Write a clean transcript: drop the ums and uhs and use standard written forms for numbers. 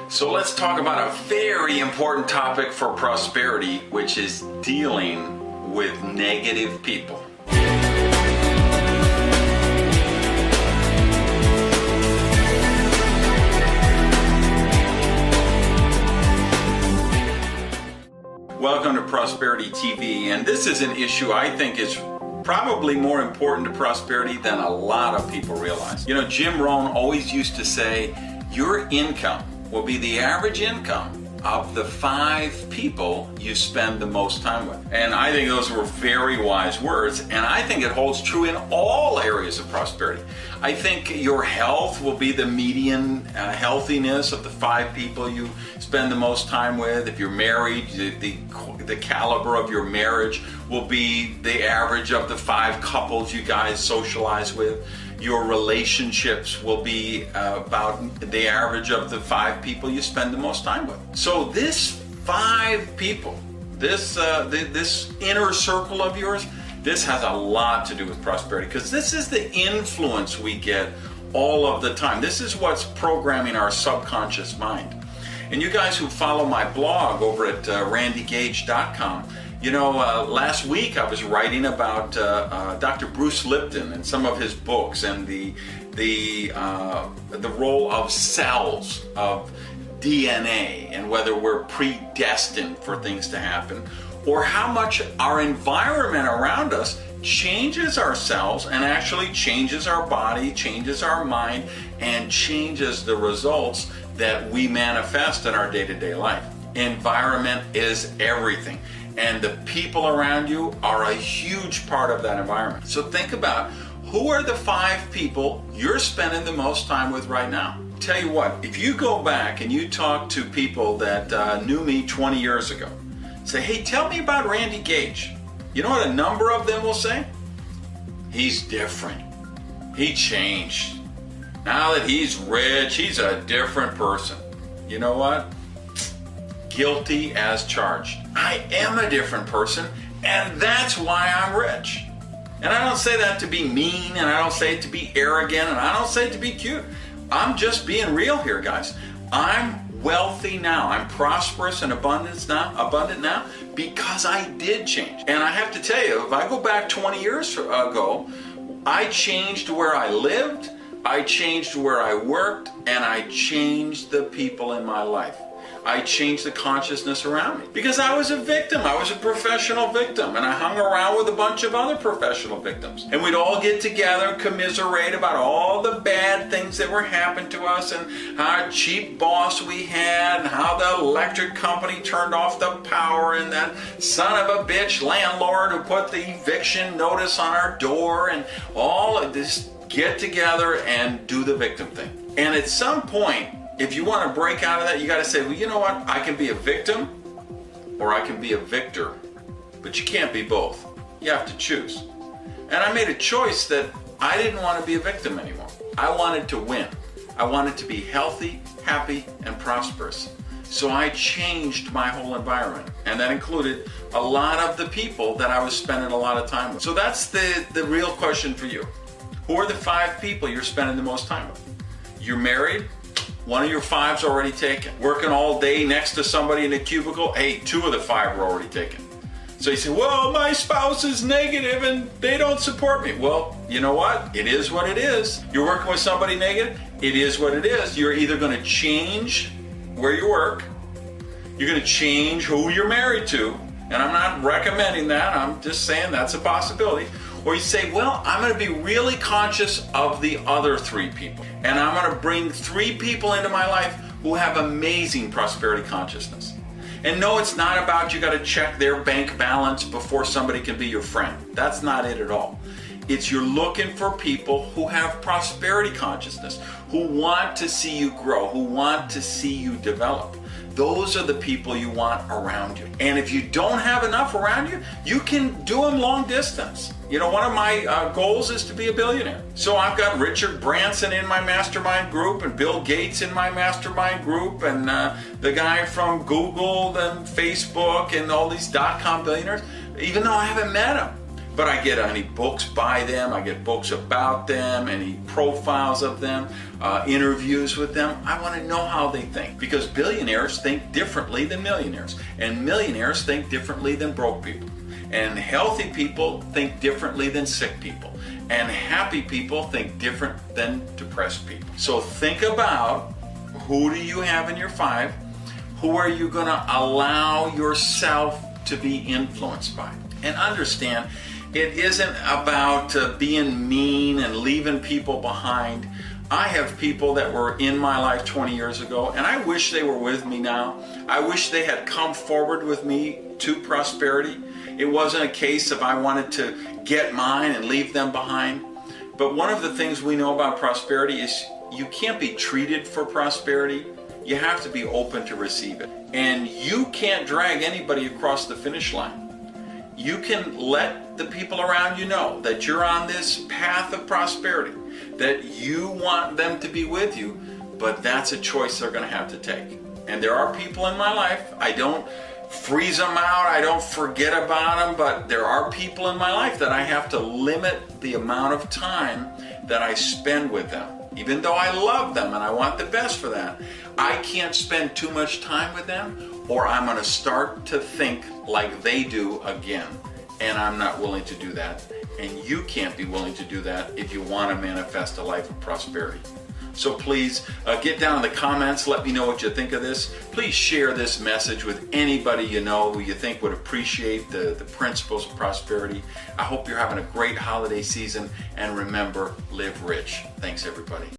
So let's talk about a very important topic for prosperity, which is dealing with negative people. Welcome to Prosperity TV, and this is an issue I think is probably more important to prosperity than a lot of people realize. You know, Jim Rohn always used to say, your income will be the average income of the 5 people you spend the most time with. And I think those were very wise words, and I think it holds true in all areas of prosperity. I think your health will be the median healthiness of the 5 people you spend the most time with. If you're married, the caliber of your marriage will be the average of the 5 couples you guys socialize with. Your relationships will be about the average of the 5 people you spend the most time with. So this 5 people, this inner circle of yours, this has a lot to do with prosperity, because this is the influence we get all of the time. This is what's programming our subconscious mind. And you guys who follow my blog over at randygage.com, you know, last week I was writing about Dr. Bruce Lipton and some of his books, and the role of cells, of DNA, and whether we're predestined for things to happen, or how much our environment around us changes our cells and actually changes our body, changes our mind, and changes the results that we manifest in our day-to-day life. Environment is everything. And the people around you are a huge part of that environment. So think about, who are the 5 people you're spending the most time with right now? Tell you what, if you go back and you talk to people that knew me 20 years ago, say, hey, tell me about Randy Gage. You know what a number of them will say? He's different. He changed. Now that he's rich, he's a different person. You know what? Guilty as charged. I am a different person, and that's why I'm rich. And I don't say that to be mean, and I don't say it to be arrogant, and I don't say it to be cute. I'm just being real here, guys. I'm wealthy now. I'm prosperous and abundant now because I did change. And I have to tell you, if I go back 20 years ago, I changed where I lived, I changed where I worked, and I changed the people in my life. I changed the consciousness around me because I was a victim. I was a professional victim, and I hung around with a bunch of other professional victims. And we'd all get together and commiserate about all the bad things that were happening to us, and how cheap boss we had, and how the electric company turned off the power, and that son of a bitch landlord who put the eviction notice on our door, and all of this. Get together and do the victim thing. And at some point, if you want to break out of that, you got to say, well, you know what? I can be a victim or I can be a victor. But you can't be both. You have to choose. And I made a choice that I didn't want to be a victim anymore. I wanted to win. I wanted to be healthy, happy, and prosperous. So I changed my whole environment. And that included a lot of the people that I was spending a lot of time with. So that's the real question for you. Who are the 5 people you're spending the most time with? You're married? One of your 5's already taken. Working all day next to somebody in a cubicle? Hey, 2 of the 5 were already taken. So you say, well, my spouse is negative and they don't support me. Well, you know what? It is what it is. You're working with somebody negative? It is what it is. You're either going to change where you work, you're going to change who you're married to, and I'm not recommending that, I'm just saying that's a possibility. Or you say, well, I'm going to be really conscious of the other 3 people. And I'm going to bring 3 people into my life who have amazing prosperity consciousness. And no, it's not about you got to check their bank balance before somebody can be your friend. That's not it at all. It's you're looking for people who have prosperity consciousness, who want to see you grow, who want to see you develop. Those are the people you want around you. And if you don't have enough around you, you can do them long distance. You know, one of my goals is to be a billionaire. So I've got Richard Branson in my mastermind group, and Bill Gates in my mastermind group, and the guy from Google and Facebook and all these .com billionaires, even though I haven't met them. But I get any books by them, I get books about them, any profiles of them, interviews with them. I want to know how they think, because billionaires think differently than millionaires, and millionaires think differently than broke people, and healthy people think differently than sick people, and happy people think different than depressed people. So think about, who do you have in your 5? Who are you going to allow yourself to be influenced by? And understand, it isn't about being mean and leaving people behind. I have people that were in my life 20 years ago, and I wish they were with me now. I wish they had come forward with me to prosperity. It wasn't a case of I wanted to get mine and leave them behind. But one of the things we know about prosperity is you can't be treated for prosperity. You have to be open to receive it. And you can't drag anybody across the finish line. You can let the people around you know that you're on this path of prosperity, that you want them to be with you, but that's a choice they're going to have to take. And there are people in my life, I don't freeze them out, I don't forget about them, but there are people in my life that I have to limit the amount of time that I spend with them. Even though I love them and I want the best for that, I can't spend too much time with them, or I'm going to start to think like they do again. And I'm not willing to do that. And you can't be willing to do that if you want to manifest a life of prosperity. So please get down in the comments, let me know what you think of this. Please share this message with anybody you know who you think would appreciate the principles of prosperity. I hope you're having a great holiday season, and remember, live rich. Thanks, everybody.